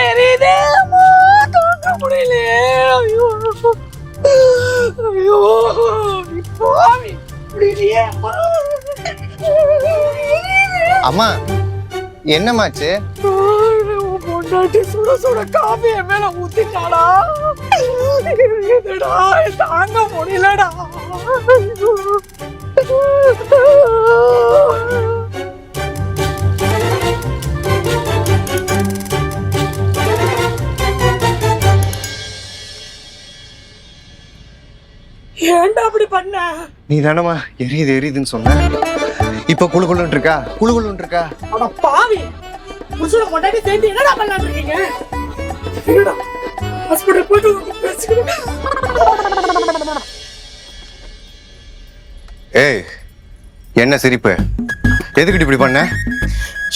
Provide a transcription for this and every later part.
எரியுதே அம்மா, தாங்க முடியலையே. ஐயோ ஐயோ இப்போ முடியலையே அம்மா. அம்மா என்னமாச்சு? பொண்டாட்டி சுட சுட காஃபி என் மேல ஊத்திட்டாடா. எரியுதுடா, தாங்க முடியலடா. ஏன்டா அப்படி பண்ண? நீ தானம்மா எரியுதுன்னு சொன்ன. இப்ப குளுகுளுன்னு இருக்கா? அட பாவி, புருஷனை பொண்டாட்டி சேர்ந்து என்னடா பண்ணலாம்னு இருக்கீங்க? இருடா, ஹாஸ்பிடல் போயிட்டு பேசிக்கிறேன். ஏய், என்ன சிரிப்பு? எதுக்கிட்டு இப்படி பண்ண?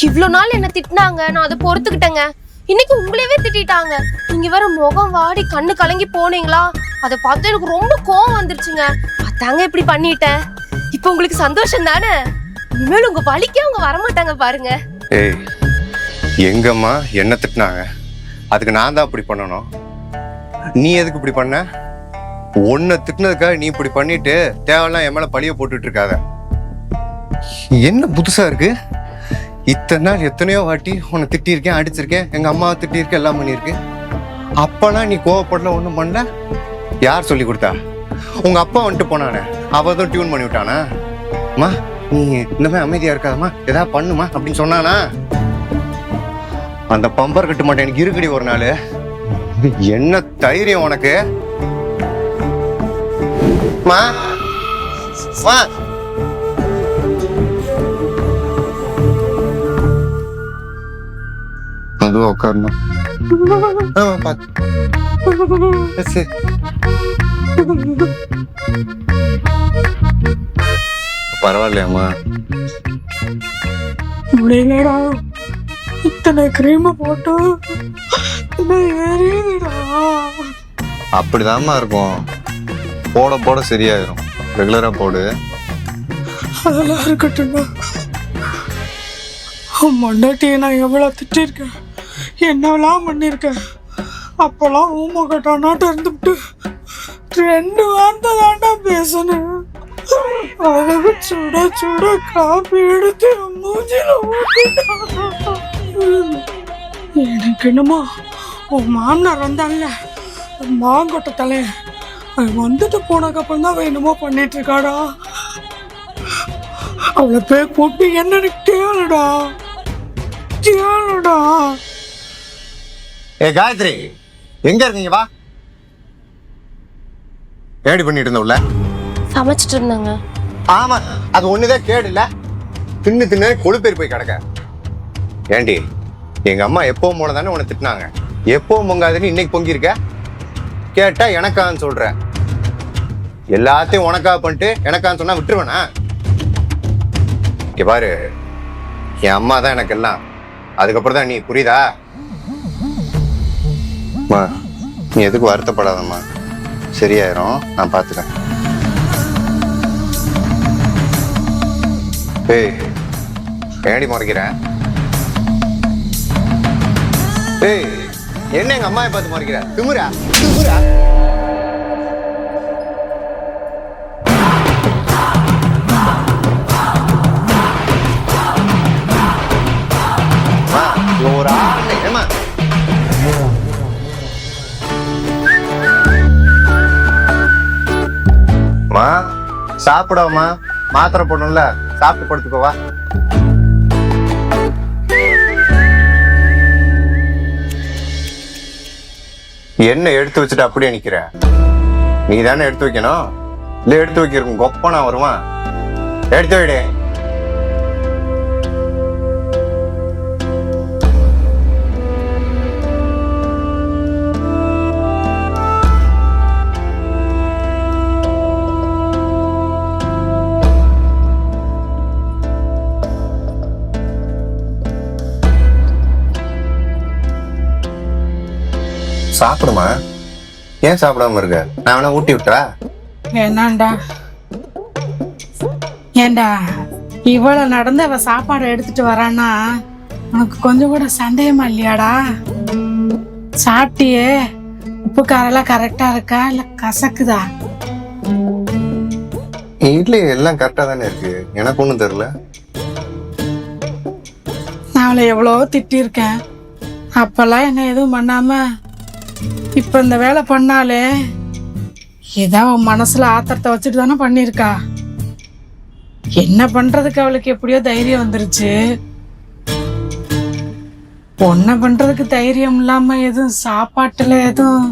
இவ்வளவு நாள் என்ன திட்டினாங்க, நான் அதை பொறுத்துக்கிட்டேங்க. இன்னைக்கு உங்களையவே திட்டாங்க. நீங்க வேற முகம் வாடி கண்ணு கலங்கி போனீங்களா, அதை பார்த்து எனக்கு ரொம்ப கோவம் வந்துருச்சுங்க. அதாங்க இப்படி பண்ணிட்டேன். இப்போ உங்களுக்கு சந்தோஷம் தானே? இனிமேல் உங்க வலிக்கே அவங்க வரமாட்டாங்க பாருங்க. ஏய், எங்கம்மா என்ன திட்டினாங்க? அதுக்கு நான் தான் அப்படி பண்ணணும். நீ எதுக்கு இப்படி பண்ண? உன்னை திட்டினதுக்காக நீ இப்படி பண்ணிட்டு தேவையெல்லாம் என் மேல பழிய போட்டுட்டு இருக்காத. என்ன புதுசா இருக்கு? இத்தனை நாள் எத்தனையோ வாட்டி உன்னை திட்டிருக்கேன், அடிச்சிருக்கேன், எங்க அம்மாவை திட்டிருக்கேன், எல்லாம் பண்ணிருக்கேன். அப்பெல்லாம் நீ கோவப்படல, ஒண்ணும் பண்ணல. யார் சொல்லி கொடுத்தா? உங்க அப்பா வந்துட்டு போனானே, அவதான் டியூன் பண்ணி விட்டானா? அம்மா நீ இந்த மாதிரி அமைதியா இருக்காதம்மா, ஏதாவது பண்ணுமா அப்படின்னு சொன்னானா? அந்த பம்பர் கட்டு மாட்டேன் எனக்கு இருக்குடி ஒரு நாள். என்ன தைரியம் உனக்கு? மா மா அதுவும் உட்காரணும். பரவாயில்லையாம்மா? முடியலடா, இத்தனை கிரீம் போட்டு எரியுதுடா. அப்படிதாம்மா இருக்கும். போட போட சரியாயிரும். ரெகுலரா போடு. அதெல்லாம் இருக்கட்டும்டா. மொண்டாட்டியை நான் எவ்வளவு திட்டிருக்கேன், என்னவெல்லாம் பண்ணிருக்கேன். அப்பெல்லாம் ஊமை கட்டானாட்டு இருந்துட்டு 2 வார்த்தை தாண்டா பேசணும். அழகு சுட சுட காப்பி எடுத்து மூஞ்சில ஊத்திட்டான். எனக்கு என்னமோ உன் மாமனார் வந்தான்ல, மாங்கொட்டை தலை, அது வந்துட்டு போனதுக்கப்புறம் தான் என்னமோ பண்ணிட்டு இருக்காடா. அவளை போய் கூப்பிட்டு என்னன்னு கேளுடா. ஏ காயத்ரி, எங்க இருக்கீங்க? வா. ஏடி பண்ணிட்டு இருந்த உள்ள? சமைச்சிட்டு இருந்தாங்க. ஆமா, அது ஒண்ணுதான் கேடு இல்ல. தின்னு கொழுப்பேறி போய் கிடக்க. ஏண்டி, எங்க அம்மா எப்பவும் போனதானே உன்னை திட்டினாங்க. எப்பவும் பொங்காதுன்னு இன்னைக்கு பொங்கிருக்க. கேட்டா எனக்கான்னு சொல்ற. எல்லாத்தையும் உனக்காக பண்ணிட்டு எனக்கான்னு சொன்னா விட்டுருவேனா? இங்க பாரு, என் அம்மா தான் எனக்கு எல்லாம். அதுக்கப்புறம் தான் நீ, புரியுதா? அம்மா நீ எதுக்கு வருத்தப்படாதம்மா, சரியாயிரும், நான் பார்த்துக்கிறேன். ஏய், ஏடி முறைக்கிறேன்? ஏய், என்ன எங்க அம்மாவை பார்த்து முறைக்கிற? திமுறா? ஒரு ஆள் ஏமா சாப்பிடாமா? மாத்திரை போடணும்ல, சாப்பிட்டு படுத்துக்கோவா. என்ன எடுத்து வச்சுட்டு அப்படியே நிக்கிற? நீ தானே எடுத்து வைக்கணும். இல்ல எடுத்து வைக்கிறதுக்கு கொப்பனா வருவான். எடுத்து விடு. சாப்பிடுமா? ஏன் சாப்பிடாம இருக்க? நான் வேணா ஊட்டி விட்டா? என்னண்டா ஏண்டா இவ்வளவு நடந்து அவ சாப்பாடு எடுத்துட்டு வரான்னா உனக்கு கொஞ்சம் கூட சந்தேகமா இல்லையாடா? சாப்பிட்டியே? உப்பு காரெல்லாம் கரெக்டா இருக்கா இல்ல கசக்குதா? இட்லி எல்லாம் கரெக்டா தானே இருக்கு, எனக்கு ஒண்ணும் தெரியல. நான் அவளை எவ்வளவோ திட்டிருக்கேன், அப்பெல்லாம் என்ன எதுவும் பண்ணாம இப்ப இந்த வேலை பண்ணாலே ஏதோ அவன் மனசுல ஆத்திரத்தை வச்சுட்டு தானே பண்ணிருக்கா. என்ன பண்றதுக்கு அவளுக்கு எப்படியோ தைரியம் வந்துருச்சு. பொண்ணை பண்றதுக்கு தைரியம் இல்லாம எதுவும் சாப்பாட்டுல எதுவும்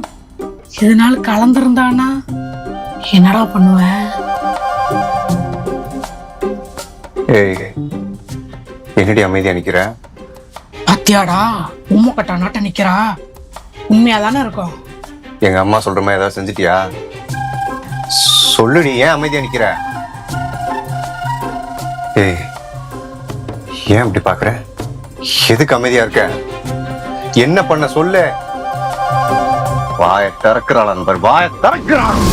இதனால கலந்துருந்தானா என்னடா பண்ணுவேன்? ஏய், என்னடி அமைதியா நிக்கிற? பத்தியாடா உம்மை கட்டா நாட்ட நிக்கிறா. உண்மையா தானே இருக்கும். எங்க அம்மா சொல்ற மாதிரி ஏதாவது செஞ்சுட்டியா? சொல்லுடி, ஏன் அமைதியா நிக்கிற? ஏய், ஏன் இப்படி பாக்குற? எதுக்கு அமைதியா இருக்க? என்ன பண்ண சொல்லு. வாயை திறக்கிறாள் நண்பர், வாயை திறக்கிறாள்.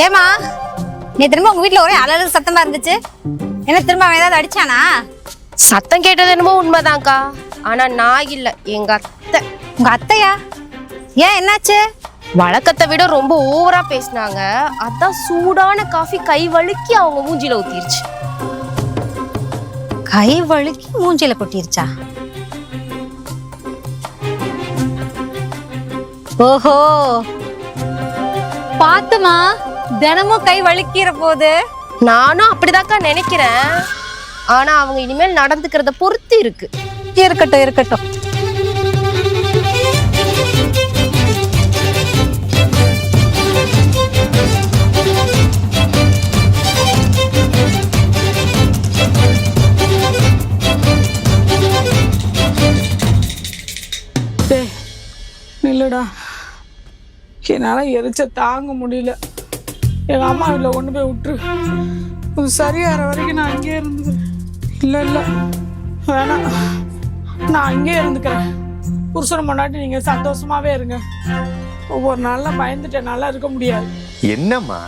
ஏமா நீ திரும்ப உங்க வீட்டுல ஒரே அலறு சத்தமா இருந்துச்சு, என்ன திரும்ப அவன் ஏதாவது அடிச்சானா? சத்தம் கேட்டது என்னமோ உண்மைதான்க்கா, ஆனா நான் இல்ல, எங்க அத்தை. உங்க அத்தையா? ஏன் என்னாச்சு? வழக்கத்தை விட ரொம்ப ஓவரா பேசினாங்க. அதான் சூடான காஃபி கை வழுக்கி அவங்க மூஞ்சில ஊத்திருச்சு. கை வழுக்கி மூஞ்சில கொட்டிருச்சா? ஓஹோ, பாத்துமா, தினமும் கை வழுக்கிற போது. நானும் அப்படிதான்க்கா நினைக்கிறேன், ஆனா அவங்க இனிமேல் நடந்துக்கிறத பொறுத்து இருக்கு. இருக்கட்டும் இருக்கட்டும். இல்லடா, என்னால எரிச்ச தாங்க முடியல. எங்க அம்மா வீட்டில் கொண்டு போய் விட்டுரு, அது சரியாகிற வரைக்கும் நான் அங்கேயே இருந்துக்கிறேன். இல்லை இல்லை வேணாம், நான் அங்கேயே இருந்துக்கிறேன். புருஷனை முன்னாடி நீங்க சந்தோஷமாவே இருங்க. ஒவ்வொரு நாள்லாம் பயந்துட்டு என்னால இருக்க முடியாது. என்னம்மா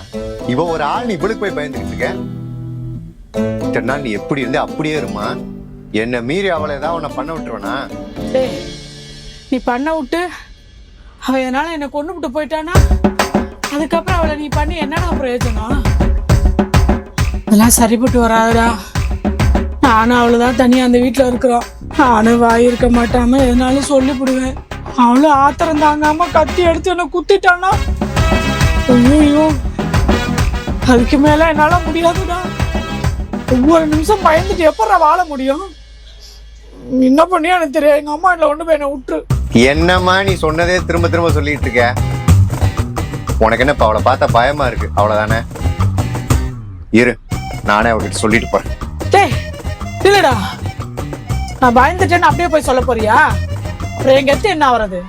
இவ ஒரு ஆள், நீ இவளுக்கு போய் பயந்துட்டு இருக்க? இத்தனை நாள் நீ எப்படி இருந்து அப்படியே இருமா. என்ன மீறி அவளை ஏதாவது உன்னை பண்ண விட்டுருவனா? டேய், நீ பண்ண விட்டு அவ என்னால என்னை கொண்டு விட்டு போயிட்டானா, அதுக்கப்புறம் அவளை நீ பண்ணி என்னடா பிரயோஜனம்? அதெல்லாம் சரிப்பட்டு வராதுடா. நானும் அவளுதான் தனியா அந்த வீட்டுல இருக்கிறோம். நானும் வாய் இருக்க மாட்டாம எதனாலும் சொல்லிவிடுவேன். அவளும் ஆத்திரம் தாங்காம கத்தி எடுத்து என்ன குத்திட்டானா, ஐயோ அதுக்கு மேல என்னால முடியாதுடா. ஒவ்வொரு நிமிஷம் பயந்துட்டு எப்படா வாழ முடியும்? என்ன பண்ணி எனக்கு தெரியும். எங்க அம்மா இல்ல கொண்டு போய் என்ன விட்டுரு. என்னம்மா நீ சொன்னதே திரும்ப திரும்ப சொல்லிட்டு இருக்க? உனக்கு என்ன இப்ப அவளை பார்த்தா பயமா இருக்கு, அவ்வளவுதானே? இரு, நானே அவகிட்ட சொல்லிட்டு போறேன். டேய் இல்லடா, நான் பயந்துட்டேன்னு அப்படியே போய் சொல்ல போறியா? அப்புறம் எங்க எத்து என்ன ஆகுறது?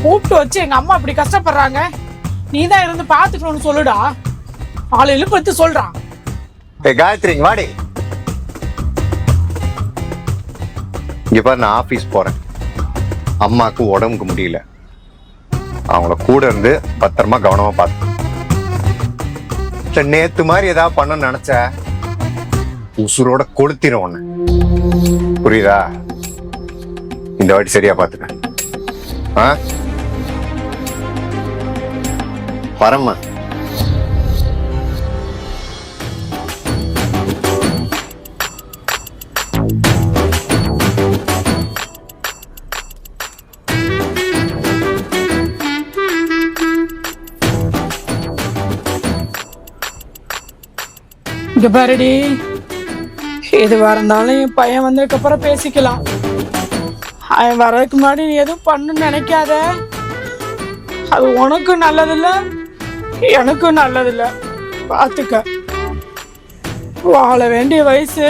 கூப்பிட்டு வச்சு எங்க அம்மா அப்படி கஷ்டப்படுறாங்க, நீ தான் இருந்து பாத்துக்கணும்னு சொல்லுடா. ஆளு இழுப்பு எடுத்து சொல்றான். காயத்ரி வாடி. இங்க பாரு, நான் ஆபீஸ் போறேன். அம்மாக்கு உடம்புக்கு முடியல, அவங்கள கூட இருந்து பத்திரமா கவனமா பார்த்து. நேத்து மாதிரி ஏதாவது பண்ண நினைச்ச உசுரோட கொளுத்திரும் ஒண்ணு, புரியுதா? இந்த வாட்டி சரியா பாத்துக்க. வரம்மா. இங்க பாருடி, எதுவா இருந்தாலும் என் பையன் வந்ததுக்கு அப்புறம் பேசிக்கலாம். அவன் வர்றதுக்கு முன்னாடி நீ எதுவும் பண்ணுன்னு நினைக்காத. அது உனக்கும் நல்லதில்ல, எனக்கும் நல்லதில்ல. பார்த்துக்க. வாழ வேண்டிய வயசு,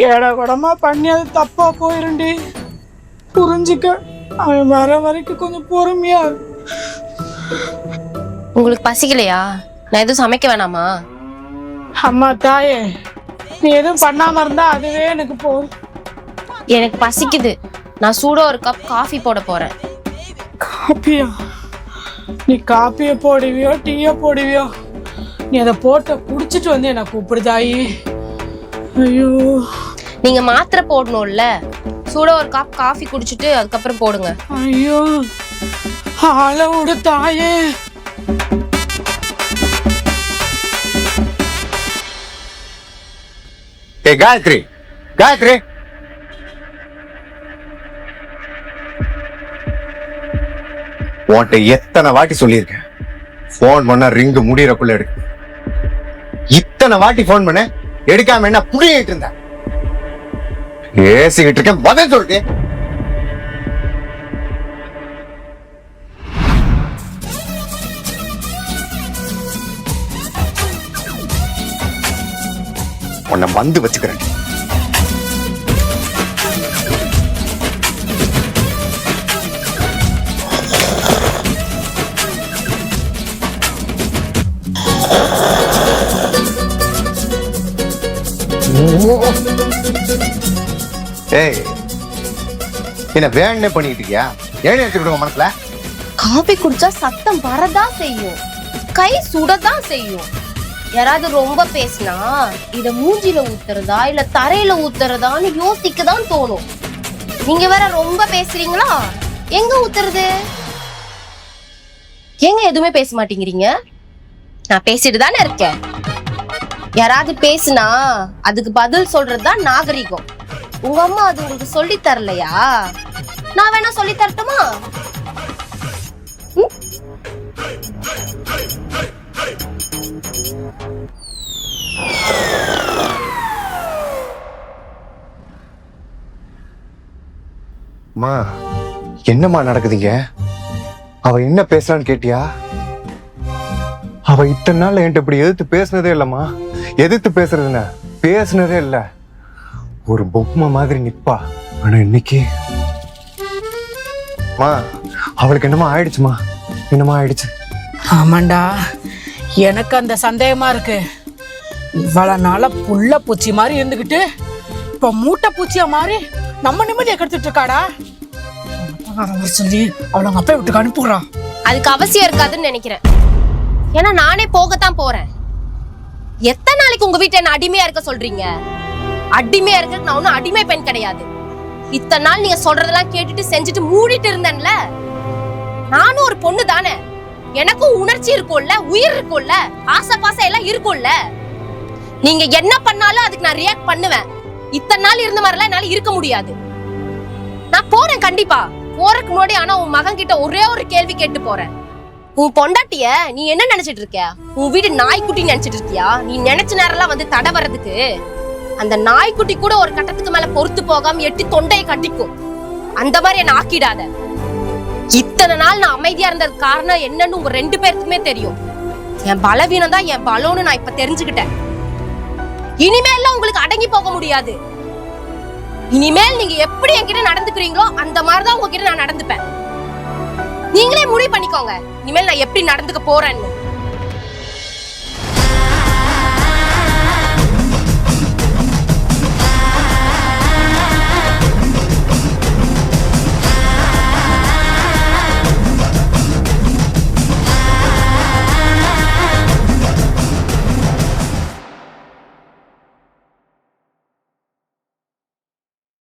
ஏடகுடமா பண்ணி அது தப்பா போயிருண்டி. புரிஞ்சுக்க. அவன் வர வரைக்கும் கொஞ்சம் பொறுமையா. உங்களுக்கு பசிக்கலையா? நான் எதுவும் சமைக்க வேணாமா? அம்மா தாயே, நீ எதுவும் பண்ணாம இருந்தா அதுவே எனக்கு போதும். எனக்கு பசிக்குது. நான் சூடா ஒரு கப் காஃபி போட போறேன். காப்பியா? நீ காப்பிய போடுவியோ டீய போடுவியோ, நீ அதை போட்டு குடிச்சிட்டு வந்து என்ன கூப்பிடுதாயி. ஐயோ, நீங்க மாத்திரை போடணும்ல, சூடா ஒரு கப் காஃபி குடிச்சிட்டு அதுக்கப்புறம் போடுங்க. ஐயோ, ஆள விடு தாயே. காயத்ரி, காயத்ரி, உன்கிட்ட எத்தனை வாட்டி சொல்லியிருக்கேன், போன் பண்ண ரிங்கு முடியறக்குள்ள எடுக்க. இத்தனை வாட்டி போன் பண்ண எடுக்காம என்ன புடிங்கிட்டு இருந்த? ஏசிக்கிட்டு இருக்கேன், பதில் சொல்லிட்டு. உன்னை வந்து வச்சுக்கிறேன். ஏய், என்ன வேணே பண்ணிட்டு இருக்கியா? ஏன் எடுத்துக்கிட்டு மனசுல? காபி குடிச்சா சத்தம் வரதான் செய்யும், கை சுடதான் செய்யும். யாராவது ரொம்ப பேசினா இத மூஞ்சில ஊத்துறதா இல்ல தரையில ஊத்துறதான்னு யோசிக்கதான் தோணும். நீங்க வேற ரொம்ப பேசுறீங்களா? எங்க ஊத்துறது? எங்க எதுவுமே பேச மாட்டேங்கிறீங்க? நான் பேசிட்டு தானே இருக்கேன். யாராவது பேசுனா அதுக்கு பதில் சொல்றதுதான் நாகரிகம். உங்க அம்மா அது உங்களுக்கு சொல்லி தரலையா? நான் வேணா சொல்லி தரட்டுமா? அம்மா, என்னம்மா நடக்குதுங்க? அவ என்ன பேசலான்னு கேட்டியா? அவ இத்தனை நாள் என்கிட்ட இப்படி எதிர்த்து பேசுனதே இல்லம்மா. எதிர்த்து பேசுறதுன்னு பேசுனதே இல்ல. ஒரு பொம்மை மாதிரி நிப்பா. ஆனா இன்னைக்கு அவளுக்கு என்னமா ஆயிடுச்சுமா? என்னமா ஆயிடுச்சு? ஆமாண்டா, எனக்கு அந்த சந்தேகமா இருக்கு. இவ்வளவு நாள புள்ள பூச்சி மாதிரி இருந்துகிட்டு இப்ப மூட்டை பூச்சியா மாறி நம்ம நிம்மதியை கெடுத்துட்டு இருக்காடா. சொல்லி அவளை அப்பா விட்டுக்கு அனுப்புறான். அதுக்கு அவசியம் இருக்காதுன்னு நினைக்கிறேன். ஏன்னா நானே போகத்தான் போறேன். எத்தனை நாளைக்கு உங்க வீட்டை என்ன அடிமையா இருக்க சொல்றீங்க? அடிமையா இருக்க நான் ஒன்னும் அடிமை பெண் கிடையாது. இத்தனை நாள் நீங்க சொல்றதெல்லாம் கேட்டுட்டு செஞ்சுட்டு மூடிட்டு இருந்தேன்ல. நானும் ஒரு பொண்ணு தானே, எனக்கும் உணர்ச்சி இருக்கும்ல, உயிர் இருக்கும்ல, ஆசை பாசம் எல்லாம் இருக்கும்ல. நீங்க என்ன பண்ணாலும் அதுக்கு நான் ரியாக்ட் பண்ணுவேன். இத்தனை நாள் இருந்த மாதிரிலாம் என்னால இருக்க முடியாது. நான் போறேன் கண்டிப்பா. போறதுக்கு முன்னாடி ஆனா உன் மகன் கிட்ட ஒரே ஒரு கேள்வி கேட்டு போறேன். உன் பொண்டாட்டிய நீ என்ன நினைச்சிட்டு இருக்க? உன் வீடு நாய்க்குட்டி நினைச்சிட்டு இருக்கியா? நீ நினைச்ச நேரம்லாம் வந்து தடை வர்றதுக்கு அந்த நாய்க்குட்டி கூட ஒரு கட்டத்துக்கு மேல பொறுத்து போகாம எட்டி தொண்டையை கட்டிக்கும். அந்த மாதிரி என்ன ஆக்கிடாத. இத்தனை நாள் நான் அமைதியா இருந்தது காரணம் என்னன்னு உங்க ரெண்டு பேருக்குமே தெரியும். என் பலவீனம் தான் என் பலம்னு நான் இப்ப தெரிஞ்சுக்கிட்டேன். இனிமேல உங்களுக்கு அடங்கி போக முடியாது. இனிமேல் நீங்க எப்படி என்கிட்ட நடந்துக்கிறீங்களோ அந்த மாதிரிதான் உங்ககிட்ட நான் நடந்துப்பேன். நீங்களே முடிவு பண்ணிக்கோங்க இனிமேல் நான் எப்படி நடந்துக்க போறேன்னு.